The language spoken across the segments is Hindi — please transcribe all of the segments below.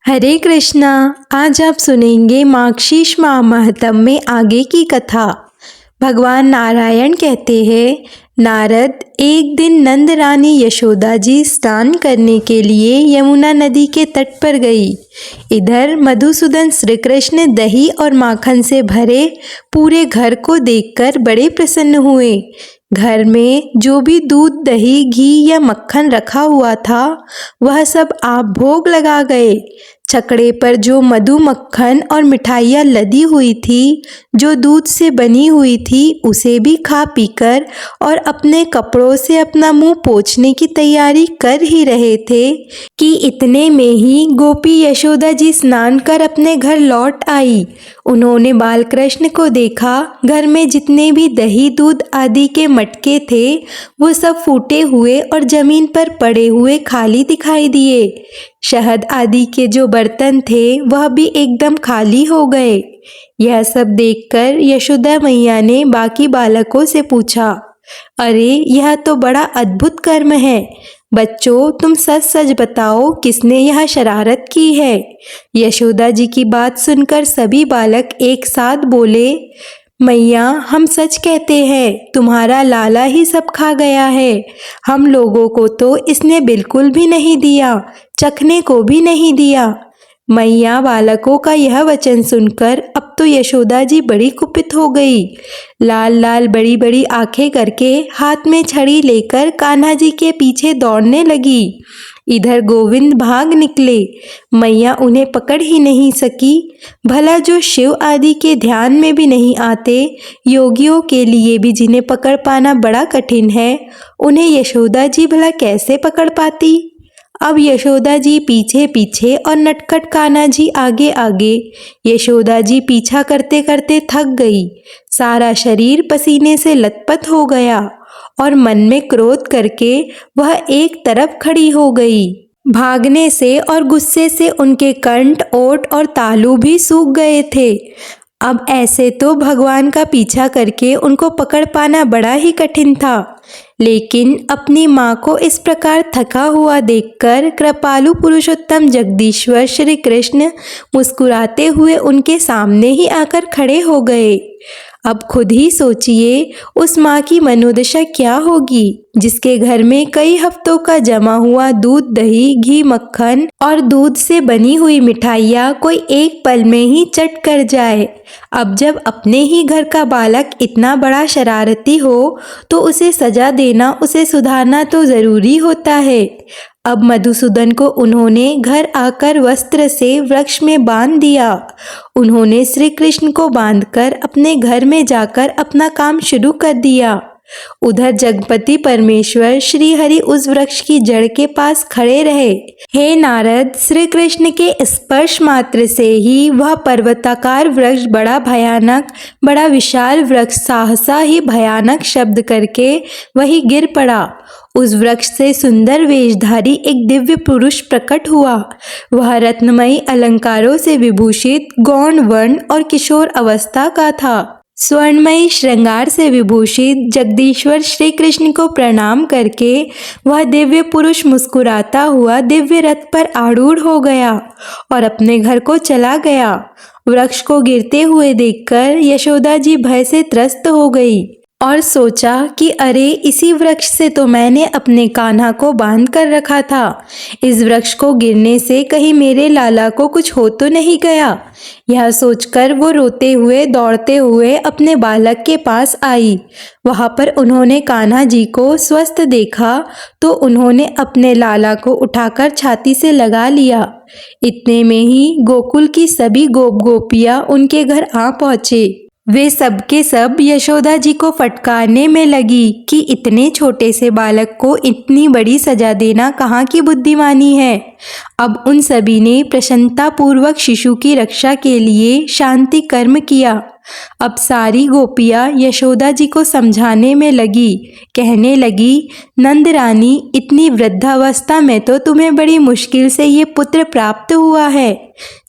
हरे कृष्णा। आज आप सुनेंगे मार्गशीर्ष माह माहत्म्य में आगे की कथा। भगवान नारायण कहते हैं, नारद, एक दिन नंद रानी यशोदा जी स्नान करने के लिए यमुना नदी के तट पर गई। इधर मधुसूदन श्री कृष्ण दही और माखन से भरे पूरे घर को देखकर बड़े प्रसन्न हुए। घर में जो भी दूध, दही, घी या मक्खन रखा हुआ था वह सब आप भोग लगा गए। छकड़े पर जो मधु, मक्खन और मिठाइयाँ लदी हुई थी, जो दूध से बनी हुई थी, उसे भी खा पीकर और अपने कपड़ों से अपना मुंह पोंछने की तैयारी कर ही रहे थे कि इतने में ही गोपी यशोदा जी स्नान कर अपने घर लौट आई। उन्होंने बालकृष्ण को देखा। घर में जितने भी दही, दूध आदि के मटके थे वो सब फूटे हुए और जमीन पर पड़े हुए खाली दिखाई दिए। शहद आदि के जो बर्तन थे वह भी एकदम खाली हो गए। यह सब देखकर यशोदा मैया ने बाकी बालकों से पूछा, अरे, यह तो बड़ा अद्भुत कर्म है। बच्चों, तुम सच सच बताओ, किसने यह शरारत की है? यशोदा जी की बात सुनकर सभी बालक एक साथ बोले, मैया, हम सच कहते हैं, तुम्हारा लाला ही सब खा गया है। हम लोगों को तो इसने बिल्कुल भी नहीं दिया, चखने को भी नहीं दिया। मैया, बालकों का यह वचन सुनकर अब तो यशोदा जी बड़ी कुपित हो गई। लाल लाल बड़ी बड़ी आंखें करके हाथ में छड़ी लेकर कान्हा जी के पीछे दौड़ने लगी। इधर गोविंद भाग निकले। मैया उन्हें पकड़ ही नहीं सकी। भला जो शिव आदि के ध्यान में भी नहीं आते, योगियों के लिए भी जिन्हें पकड़ पाना बड़ा कठिन है, उन्हें यशोदा जी भला कैसे पकड़ पाती? अब यशोदा जी पीछे पीछे और नटखट कान्हा जी आगे आगे। यशोदा जी पीछा करते करते थक गई। सारा शरीर पसीने से लथपथ हो गया और मन में क्रोध करके वह एक तरफ खड़ी हो गई। भागने से और गुस्से से उनके कंठ, ओठ और तालू भी सूख गए थे। अब ऐसे तो भगवान का पीछा करके उनको पकड़ पाना बड़ा ही कठिन था, लेकिन अपनी माँ को इस प्रकार थका हुआ देखकर कृपालु पुरुषोत्तम जगदीश्वर श्री कृष्ण मुस्कुराते हुए उनके सामने ही आकर खड़े हो गए। अब खुद ही सोचिए, उस माँ की मनोदशा क्या होगी जिसके घर में कई हफ्तों का जमा हुआ दूध, दही, घी, मक्खन और दूध से बनी हुई मिठाइयाँ कोई एक पल में ही चट कर जाए। अब जब अपने ही घर का बालक इतना बड़ा शरारती हो तो उसे सजा देना, उसे सुधारना तो जरूरी होता है। अब मधुसूदन को उन्होंने घर आकर वस्त्र से वृक्ष में बांध दिया। उन्होंने श्री कृष्ण को बांधकर अपने घर में जाकर अपना काम शुरू कर दिया। उधर जगपति परमेश्वर श्री हरि उस वृक्ष की जड़ के पास खड़े रहे। हे नारद, श्री कृष्ण के स्पर्श मात्र से ही वह पर्वताकार वृक्ष बड़ा भयानक, बड़ा विशाल वृक्ष सहसा ही भयानक शब्द करके वही गिर पड़ा। उस वृक्ष से सुंदर वेशधारी एक दिव्य पुरुष प्रकट हुआ। वह रत्नमयी अलंकारों से विभूषित, गौण वर्ण और किशोर अवस्था का था। स्वर्णमयी श्रृंगार से विभूषित जगदीश्वर श्री कृष्ण को प्रणाम करके वह दिव्य पुरुष मुस्कुराता हुआ दिव्य रथ पर आरूढ़ हो गया और अपने घर को चला गया। वृक्ष को गिरते हुए देखकर यशोदा जी भय से त्रस्त हो गई और सोचा कि अरे, इसी वृक्ष से तो मैंने अपने कान्हा को बांध कर रखा था। इस वृक्ष को गिरने से कहीं मेरे लाला को कुछ हो तो नहीं गया। यह सोचकर वो रोते हुए, दौड़ते हुए अपने बालक के पास आई। वहां पर उन्होंने कान्हा जी को स्वस्थ देखा तो उन्होंने अपने लाला को उठाकर छाती से लगा लिया। इतने में ही गोकुल की सभी गोप गोपियां उनके घर आ पहुंचे। वे सब के सब यशोदा जी को फटकारने में लगी कि इतने छोटे से बालक को इतनी बड़ी सजा देना कहाँ की बुद्धिमानी है। अब उन सभी ने प्रसन्नता पूर्वक शिशु की रक्षा के लिए शांति कर्म किया। अब सारी गोपियाँ यशोदा जी को समझाने में लगी, कहने लगी, नंद रानी, इतनी वृद्धावस्था में तो तुम्हें बड़ी मुश्किल से ये पुत्र प्राप्त हुआ है।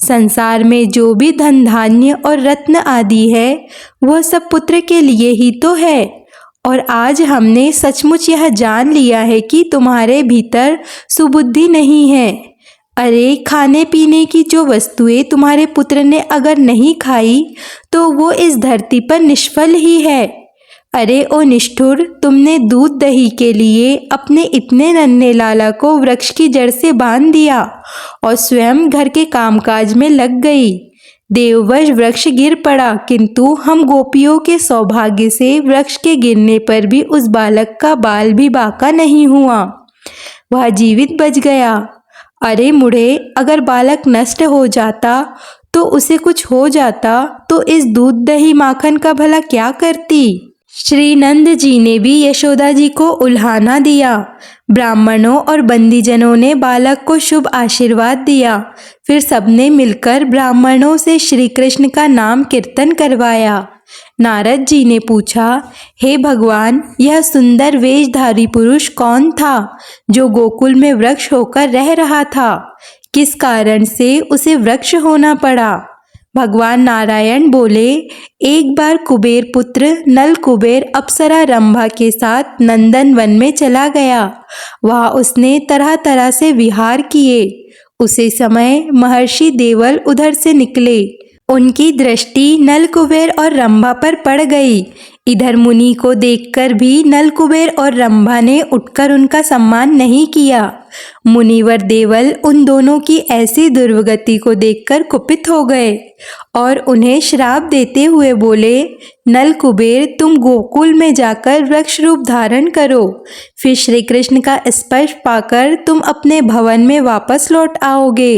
संसार में जो भी धन, धान्य और रत्न आदि है वह सब पुत्र के लिए ही तो है। और आज हमने सचमुच यह जान लिया है कि तुम्हारे भीतर सुबुद्धि नहीं है। अरे, खाने पीने की जो वस्तुएं तुम्हारे पुत्र ने अगर नहीं खाई तो वो इस धरती पर निष्फल ही है। अरे ओ निष्ठुर, तुमने दूध दही के लिए अपने इतने नन्हे लाला को वृक्ष की जड़ से बांध दिया और स्वयं घर के कामकाज में लग गई। देववश वृक्ष गिर पड़ा, किंतु हम गोपियों के सौभाग्य से वृक्ष के गिरने पर भी उस बालक का बाल भी बांका नहीं हुआ, वह जीवित बच गया। अरे मुड़े, अगर बालक नष्ट हो जाता तो उसे कुछ हो जाता तो इस दूध दही माखन का भला क्या करती। श्री नंद जी ने भी यशोदा जी को उल्हाना दिया। ब्राह्मणों और बंदीजनों ने बालक को शुभ आशीर्वाद दिया। फिर सबने मिलकर ब्राह्मणों से श्री कृष्ण का नाम कीर्तन करवाया। नारद जी ने पूछा, हे भगवान, यह सुंदर वेशधारी पुरुष कौन था जो गोकुल में वृक्ष होकर रह रहा था? किस कारण से उसे वृक्ष होना पड़ा? भगवान नारायण बोले, एक बार कुबेर पुत्र नल कुबेर अप्सरा रंभा के साथ नंदन वन में चला गया। वहाँ उसने तरह तरह से विहार किए। उसी समय महर्षि देवल उधर से निकले। उनकी दृष्टि नल कुबेर और रंभा पर पड़ गई। इधर मुनि को देखकर भी नल कुबेर और रंभा ने उठकर उनका सम्मान नहीं किया। मुनिवर देवल उन दोनों की ऐसी दुर्गति को देखकर कुपित हो गए और उन्हें श्राप देते हुए बोले, नल कुबेर, तुम गोकुल में जाकर वृक्ष रूप धारण करो, फिर श्री कृष्ण का स्पर्श पाकर तुम अपने भवन में वापस लौट आओगे।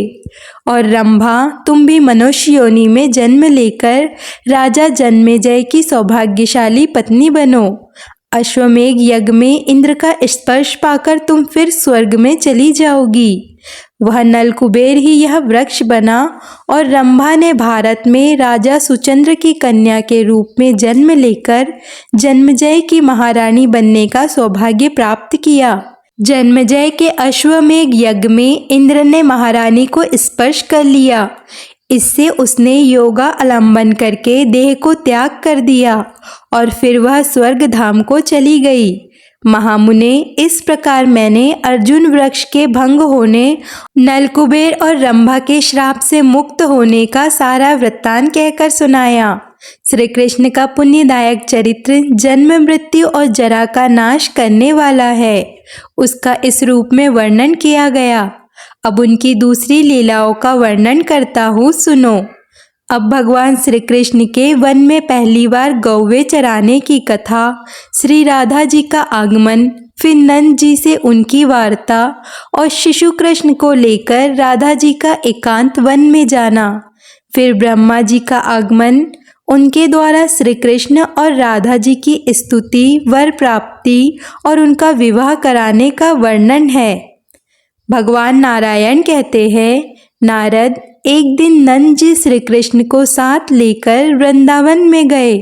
और रंभा, तुम भी मनुष्य योनि में जन्म लेकर राजा जन्मेजय की सौभाग्यशाली पत्नी बनो। अश्वमेघ यज्ञ में इंद्र का स्पर्श पाकर तुम फिर स्वर्ग में चली जाओगी। वह नल कुबेर ही यह वृक्ष बना और रंभा ने भारत में राजा सुचंद्र की कन्या के रूप में जन्म लेकर जन्मेजय की महारानी बनने का सौभाग्य प्राप्त किया। जन्मेजय के अश्वमेघ यज्ञ में इंद्र ने महारानी को स्पर्श कर लिया। इससे उसने योगा आलंबन करके देह को त्याग कर दिया और फिर वह स्वर्ग धाम को चली गई। महामुने, इस प्रकार मैंने अर्जुन वृक्ष के भंग होने, नलकुबेर और रंभा के श्राप से मुक्त होने का सारा वृत्तांत कहकर सुनाया। श्री कृष्ण का पुण्यदायक चरित्र जन्म मृत्यु और जरा का नाश करने वाला है, उसका इस रूप में वर्णन किया गया। अब उनकी दूसरी लीलाओं का वर्णन करता हूँ, सुनो। अब भगवान श्री कृष्ण के वन में पहली बार गौवे चराने की कथा, श्री राधा जी का आगमन, फिर नंद जी से उनकी वार्ता और शिशु कृष्ण को लेकर राधा जी का एकांत वन में जाना, फिर ब्रह्मा जी का आगमन, उनके द्वारा श्री कृष्ण और राधा जी की स्तुति, वर प्राप्ति और उनका विवाह कराने का वर्णन है। भगवान नारायण कहते हैं, नारद, एक दिन नंद जी श्री कृष्ण को साथ लेकर वृंदावन में गए।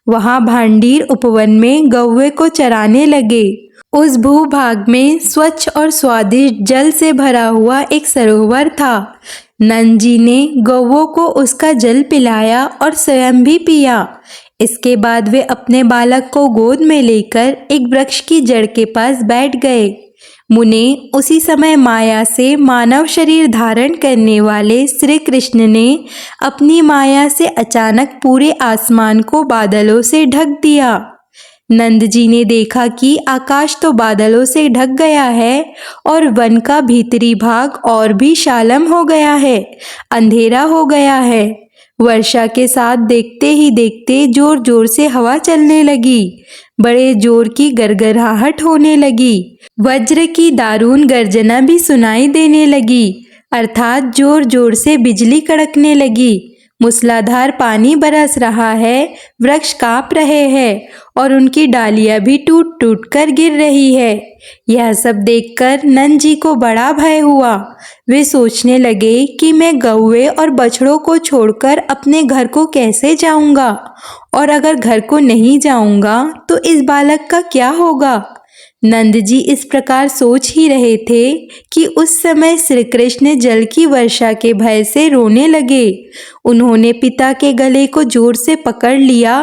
वहाँ भांडीर उपवन में गौवे को चराने लगे। उस भूभाग में स्वच्छ और स्वादिष्ट जल से भरा हुआ एक सरोवर था। नंद जी ने गौवों को उसका जल पिलाया और स्वयं भी पिया। इसके बाद वे अपने बालक को गोद में लेकर एक वृक्ष की जड़ के पास बैठ गए। मुने, उसी समय माया से मानव शरीर धारण करने वाले श्री कृष्ण ने अपनी माया से अचानक पूरे आसमान को बादलों से ढक दिया। नंद जी ने देखा कि आकाश तो बादलों से ढक गया है और वन का भीतरी भाग और भी शालम हो गया है, अंधेरा हो गया है। वर्षा के साथ देखते ही देखते जोर जोर से हवा चलने लगी। बड़े जोर की गरगराहट होने लगी। वज्र की दारुण गर्जना भी सुनाई देने लगी, अर्थात जोर जोर से बिजली कड़कने लगी। मूसलाधार पानी बरस रहा है, वृक्ष कांप रहे हैं और उनकी डालियां भी टूट टूट कर गिर रही है। यह सब देखकर नंद जी को बड़ा भय हुआ। वे सोचने लगे कि मैं गौवे और बछड़ों को छोड़कर अपने घर को कैसे जाऊंगा, और अगर घर को नहीं जाऊंगा तो इस बालक का क्या होगा। नंद जी इस प्रकार सोच ही रहे थे कि उस समय श्री कृष्ण जल की वर्षा के भय से रोने लगे। उन्होंने पिता के गले को जोर से पकड़ लिया।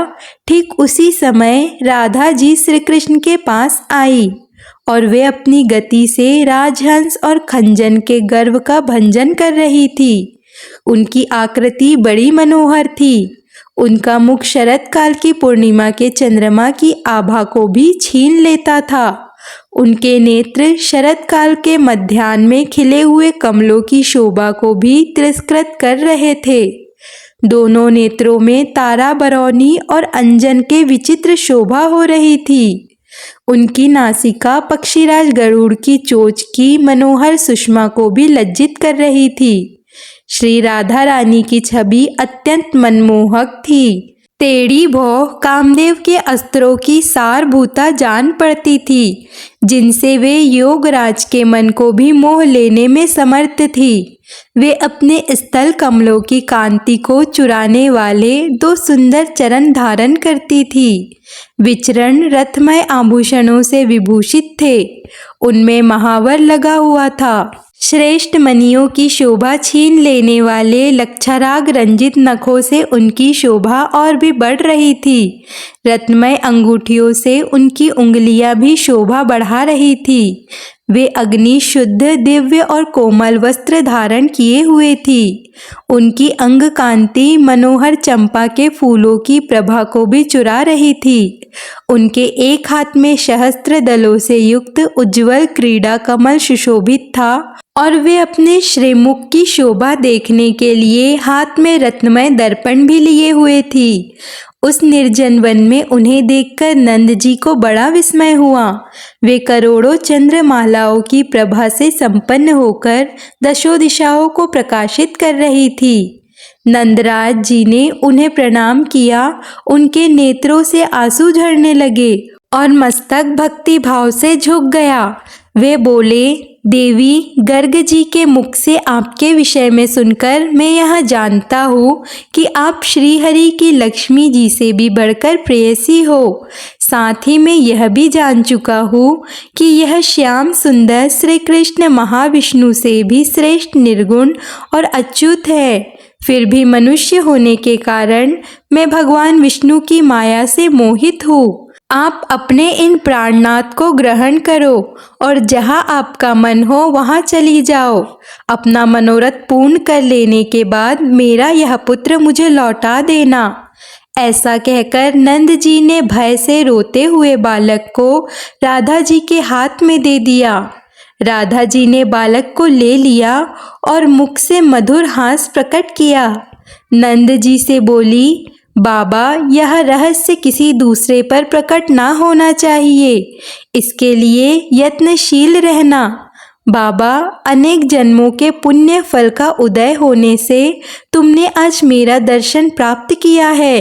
ठीक उसी समय राधा जी श्री कृष्ण के पास आई और वे अपनी गति से राजहंस और खंजन के गर्व का भंजन कर रही थी। उनकी आकृति बड़ी मनोहर थी। उनका मुख शरत काल की पूर्णिमा के चंद्रमा की आभा को भी छीन लेता था। उनके नेत्र शरत काल के मध्याह्न में खिले हुए कमलों की शोभा को भी तिरस्कृत कर रहे थे। दोनों नेत्रों में तारा बरौनी और अंजन के विचित्र शोभा हो रही थी। उनकी नासिका पक्षीराज गरुड़ की चोंच की मनोहर सुषमा को भी लज्जित कर रही थी। श्री राधा रानी की छवि अत्यंत मनमोहक थी। टेढ़ी भौं कामदेव के अस्त्रों की सारभूता जान पड़ती थी, जिनसे वे योगराज के मन को भी मोह लेने में समर्थ थी। वे अपने स्थल कमलों की कांति को चुराने वाले 2 सुंदर चरण धारण करती थी। विचरण रत्नमय आभूषणों से विभूषित थे। उनमें महावर लगा हुआ था। श्रेष्ठ मणियों की शोभा छीन लेने वाले लक्षाराग रंजित नखों से उनकी शोभा और भी बढ़ रही थी। रत्नमय अंगूठियों से उनकी उंगलियां भी शोभा बढ़ा रही थी। वे अग्नि शुद्ध दिव्य और कोमल वस्त्र धारण किए हुए थी। उनकी अंग कांति मनोहर चंपा के फूलों की प्रभा को भी चुरा रही थी। उनके एक हाथ में सहस्त्र दलों से युक्त उज्ज्वल क्रीड़ा कमल सुशोभित था और वे अपने श्रीमुख की शोभा देखने के लिए हाथ में रत्नमय दर्पण भी लिए हुए थी। उस निर्जन वन में उन्हें देखकर नंद जी को बड़ा विस्मय हुआ। वे करोड़ों चंद्रमालाओं की प्रभा से संपन्न होकर दशों दिशाओं को प्रकाशित कर रही थी। नंदराज जी ने उन्हें प्रणाम किया। उनके नेत्रों से आंसू झरने लगे और मस्तक भक्ति भाव से झुक गया। वे बोले, देवी, गर्ग जी के मुख से आपके विषय में सुनकर मैं यह जानता हूँ कि आप श्रीहरि की लक्ष्मी जी से भी बढ़कर प्रेयसी हो। साथ ही मैं यह भी जान चुका हूँ कि यह श्याम सुंदर श्री कृष्ण महाविष्णु से भी श्रेष्ठ निर्गुण और अच्युत है। फिर भी मनुष्य होने के कारण मैं भगवान विष्णु की माया से मोहित हूँ। आप अपने इन प्राणनाथ को ग्रहण करो और जहाँ आपका मन हो वहाँ चली जाओ। अपना मनोरथ पूर्ण कर लेने के बाद मेरा यह पुत्र मुझे लौटा देना। ऐसा कहकर नंद जी ने भय से रोते हुए बालक को राधा जी के हाथ में दे दिया। राधा जी ने बालक को ले लिया और मुख से मधुर हास प्रकट किया। नंद जी से बोली, बाबा, यह रहस्य किसी दूसरे पर प्रकट ना होना चाहिए। इसके लिए यत्नशील रहना। बाबा, अनेक जन्मों के पुण्य फल का उदय होने से तुमने आज मेरा दर्शन प्राप्त किया है।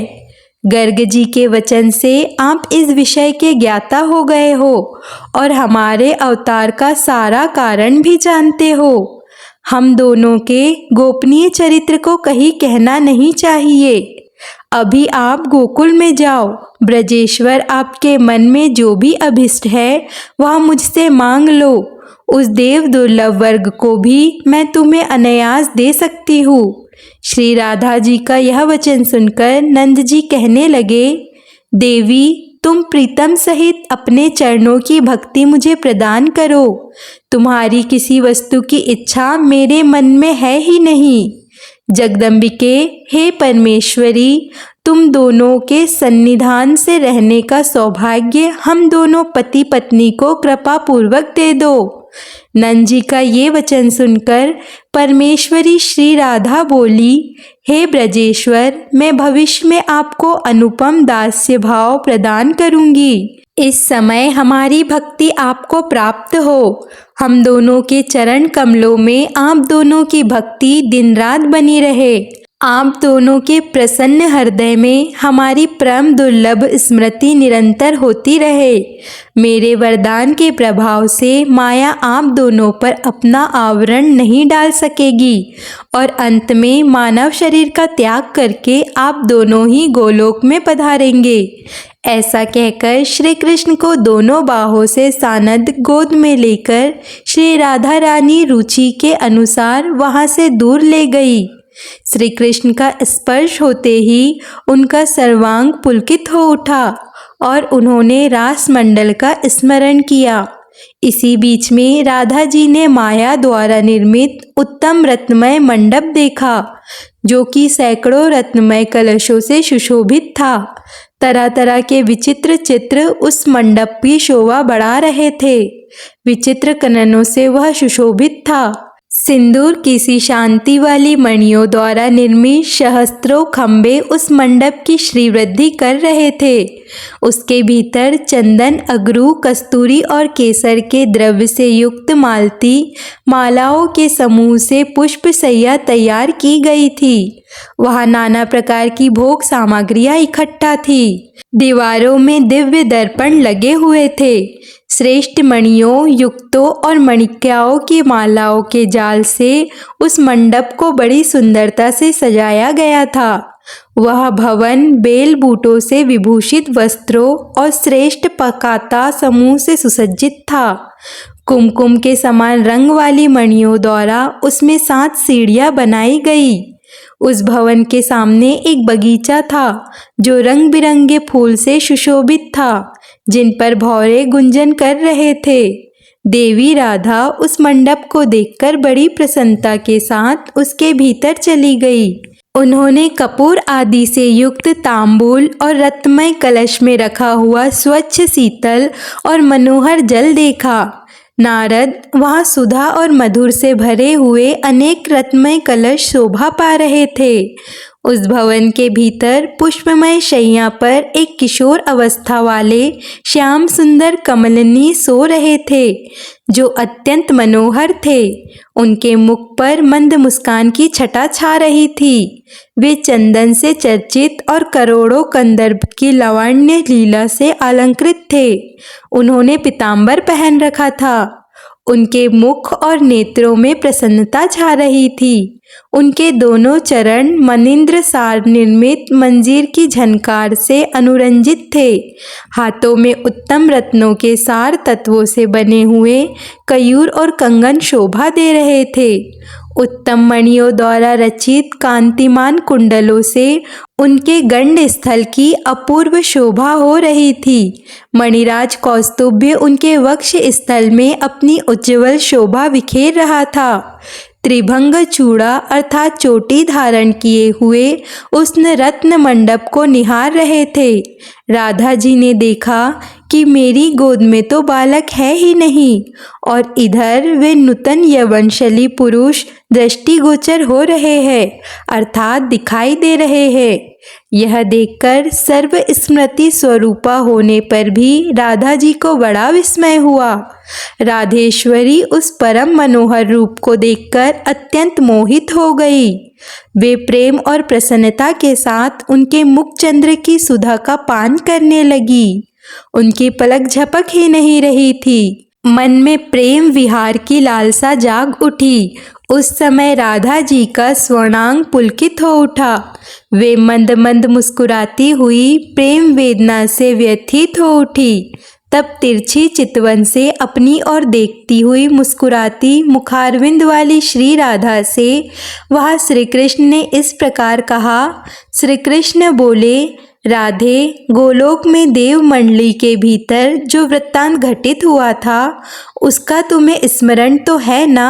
गर्ग जी के वचन से आप इस विषय के ज्ञाता हो गए हो और हमारे अवतार का सारा कारण भी जानते हो। हम दोनों के गोपनीय चरित्र को कहीं कहना नहीं चाहिए। अभी आप गोकुल में जाओ। ब्रजेश्वर, आपके मन में जो भी अभिष्ट है वह मुझसे मांग लो। उस देव दुर्लभ वर्ग को भी मैं तुम्हें अनायास दे सकती हूँ। श्री राधा जी का यह वचन सुनकर नंद जी कहने लगे, देवी, तुम प्रीतम सहित अपने चरणों की भक्ति मुझे प्रदान करो। तुम्हारी किसी वस्तु की इच्छा मेरे मन में है ही नहीं। जगदम्बिके, हे परमेश्वरी, तुम दोनों के सन्निधान से रहने का सौभाग्य हम दोनों पति पत्नी को कृपा पूर्वक दे दो। नंद जी का ये वचन सुनकर परमेश्वरी श्री राधा बोली, हे ब्रजेश्वर, मैं भविष्य में आपको अनुपम दास्य भाव प्रदान करूंगी। इस समय हमारी भक्ति आपको प्राप्त हो। हम दोनों के चरण कमलों में आप दोनों की भक्ति दिन रात बनी रहे। आप दोनों के प्रसन्न हृदय में हमारी परम दुर्लभ स्मृति निरंतर होती रहे। मेरे वरदान के प्रभाव से माया आप दोनों पर अपना आवरण नहीं डाल सकेगी और अंत में मानव शरीर का त्याग करके आप दोनों ही गोलोक में पधारेंगे। ऐसा कहकर श्री कृष्ण को दोनों बाहों से सानद गोद में लेकर श्री राधा रानी रुचि के अनुसार वहाँ से दूर ले गई। श्री कृष्ण का स्पर्श होते ही उनका सर्वांग पुलकित हो उठा और उन्होंने रास मंडल का स्मरण किया। इसी बीच में राधा जी ने माया द्वारा निर्मित उत्तम रत्नमय मंडप देखा, जो कि सैकड़ों रत्नमय कलशों से सुशोभित था। तरह तरह के विचित्र चित्र उस मंडप की शोभा बढ़ा रहे थे। विचित्र कननों से वह सुशोभित था। सिंदूर की सी शांति वाली मणियों द्वारा निर्मित सहस्त्रों खंबे उस मंडप की श्रीवृद्धि कर रहे थे। उसके भीतर चंदन, अगरू, कस्तूरी और केसर के द्रव्य से युक्त मालती मालाओं के समूह से पुष्प सैया तैयार की गई थी। वहाँ नाना प्रकार की भोग सामग्रियां इकट्ठा थी। दीवारों में दिव्य दर्पण लगे हुए थे। श्रेष्ठ मणियों, युक्तों और मणिक्याओं की मालाओं के जाल से उस मंडप को बड़ी सुंदरता से सजाया गया था। वह भवन बेल बूटों से विभूषित वस्त्रों और श्रेष्ठ पकाता समूह से सुसज्जित था। कुमकुम के समान रंग वाली मणियों द्वारा उसमें 7 सीढ़ियां बनाई गई। उस भवन के सामने एक बगीचा था, जो रंग बिरंगे फूल से सुशोभित था, जिन पर भौरे गुंजन कर रहे थे। देवी राधा उस मंडप को देखकर बड़ी प्रसन्नता के साथ उसके भीतर चली गई। उन्होंने कपूर आदि से युक्त तांबूल और रत्नमय कलश में रखा हुआ स्वच्छ, शीतल और मनोहर जल देखा। नारद वहाँ सुधा और मधुर से भरे हुए अनेक रत्नमय कलश शोभा पा रहे थे। उस भवन के भीतर पुष्पमय शैया पर एक किशोर अवस्था वाले श्याम सुंदर कमलिनी सो रहे थे, जो अत्यंत मनोहर थे। उनके मुख पर मंद मुस्कान की छटा छा रही थी। वे चंदन से चर्चित और करोड़ों कंदर्प की लावण्य लीला से अलंकृत थे। उन्होंने पीतांबर पहन रखा था। उनके मुख और नेत्रों में प्रसन्नता छा रही थी। उनके दोनों चरण मनिंद्र सार निर्मित मंजीर की झनकार से अनुरंजित थे। हाथों में उत्तम रत्नों के सार तत्वों से बने हुए कयूर और कंगन शोभा दे रहे थे। उत्तम मणियों द्वारा रचित कांतिमान कुंडलों से उनके गंड स्थल की अपूर्व शोभा हो रही थी। मणिराज कौस्तुभ्य उनके वक्ष स्थल में अपनी उज्ज्वल शोभा बिखेर रहा था। त्रिभंग चूड़ा अर्थात चोटी धारण किए हुए उष्ण रत्न मंडप को निहार रहे थे। राधा जी ने देखा कि मेरी गोद में तो बालक है ही नहीं, और इधर वे नूतन यवनशली पुरुष दृष्टिगोचर हो रहे हैं, अर्थात दिखाई दे रहे हैं। यह देखकर सर्व स्मृति स्वरूपा होने पर भी राधा जी को बड़ा विस्मय हुआ। राधेश्वरी उस परम मनोहर रूप को देखकर अत्यंत मोहित हो गई। वे प्रेम और प्रसन्नता के साथ उनके मुख चंद्र की सुधा का पान करने लगी। उनकी पलक झपक ही नहीं रही थी। मन में प्रेम विहार की लालसा जाग उठी। उस समय राधा जी का स्वर्णांग पुलकित हो उठा। वे मंद मंद मुस्कुराती हुई प्रेम वेदना से व्यथित हो उठी। तब तिरछी चितवन से अपनी ओर देखती हुई मुस्कुराती मुखारविंद वाली श्री राधा से वह श्री कृष्ण ने इस प्रकार कहा। श्री कृष्ण बोले, राधे, गोलोक में देव मंडली के भीतर जो वृत्तांत घटित हुआ था, उसका तुम्हें स्मरण तो है ना?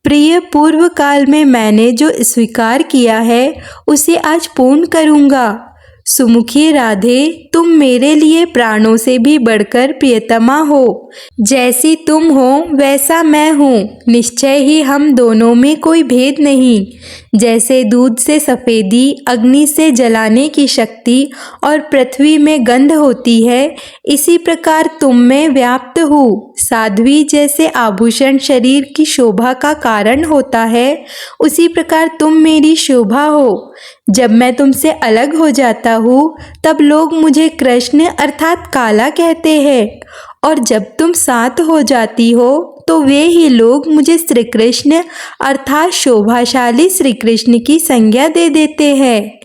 प्रिय, पूर्व काल में मैंने जो स्वीकार किया है उसे आज पूर्ण करूँगा। सुमुखी राधे, तुम मेरे लिए प्राणों से भी बढ़कर प्रियतमा हो। जैसी तुम हो वैसा मैं हूँ। निश्चय ही हम दोनों में कोई भेद नहीं। जैसे दूध से सफ़ेदी, अग्नि से जलाने की शक्ति और पृथ्वी में गंध होती है, इसी प्रकार तुम में व्याप्त हूँ। साध्वी जैसे आभूषण शरीर की शोभा का कारण होता है, उसी प्रकार तुम मेरी शोभा हो। जब मैं तुमसे अलग हो जाता हूँ तब लोग मुझे कृष्ण अर्थात काला कहते हैं, और जब तुम साथ हो जाती हो तो वे ही लोग मुझे श्री कृष्ण अर्थात शोभाशाली श्री कृष्ण की संज्ञा दे देते हैं।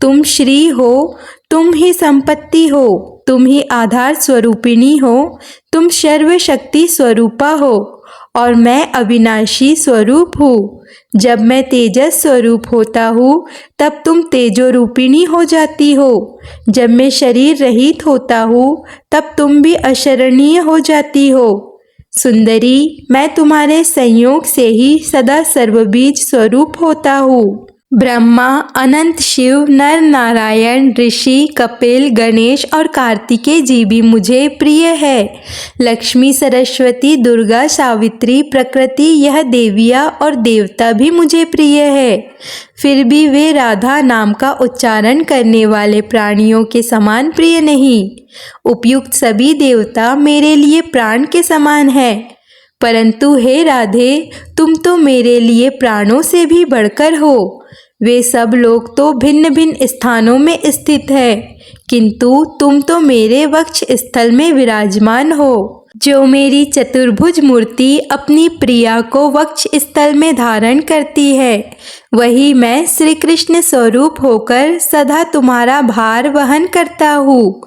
तुम श्री हो, तुम ही संपत्ति हो, तुम ही आधार स्वरूपिणी हो, तुम सर्वशक्ति स्वरूपा हो, और मैं अविनाशी स्वरूप हूँ। जब मैं तेजस स्वरूप होता हूँ तब तुम तेजो रूपिणी हो जाती हो। जब मैं शरीर रहित होता हूँ तब तुम भी अशरणीय हो जाती हो। सुंदरी, मैं तुम्हारे संयोग से ही सदा सर्वबीज स्वरूप होता हूँ। ब्रह्मा, अनंत शिव, नर नारायण, ऋषि, कपिल, गणेश और कार्तिकेय जी भी मुझे प्रिय है। लक्ष्मी, सरस्वती, दुर्गा, सावित्री, प्रकृति, यह देवियाँ और देवता भी मुझे प्रिय है। फिर भी वे राधा नाम का उच्चारण करने वाले प्राणियों के समान प्रिय नहीं। उपयुक्त सभी देवता मेरे लिए प्राण के समान है, परंतु हे राधे, तुम तो मेरे लिए प्राणों से भी बढ़कर हो। वे सब लोग तो भिन्न भिन्न स्थानों में स्थित है, किंतु तुम तो मेरे वक्ष स्थल में विराजमान हो। जो मेरी चतुर्भुज मूर्ति अपनी प्रिया को वक्ष स्थल में धारण करती है, वही मैं श्री कृष्ण स्वरूप होकर सदा तुम्हारा भार वहन करता हूँ।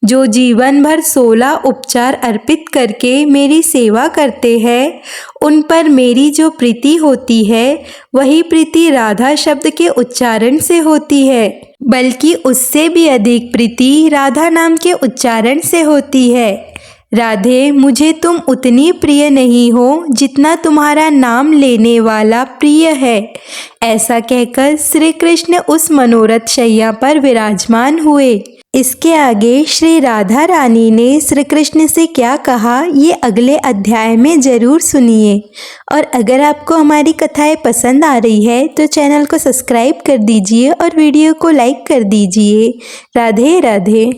जो जीवन भर 16 उपचार अर्पित करके मेरी सेवा करते हैं, उन पर मेरी जो प्रीति होती है, वही प्रीति राधा शब्द के उच्चारण से होती है, बल्कि उससे भी अधिक प्रीति राधा नाम के उच्चारण से होती है। राधे, मुझे तुम उतनी प्रिय नहीं हो जितना तुम्हारा नाम लेने वाला प्रिय है। ऐसा कहकर श्री कृष्ण उस मनोरथ शैया पर विराजमान हुए। इसके आगे श्री राधा रानी ने श्री कृष्ण से क्या कहा, ये अगले अध्याय में ज़रूर सुनिए। और अगर आपको हमारी कथाएं पसंद आ रही है तो चैनल को सब्सक्राइब कर दीजिए और वीडियो को लाइक कर दीजिए। राधे राधे।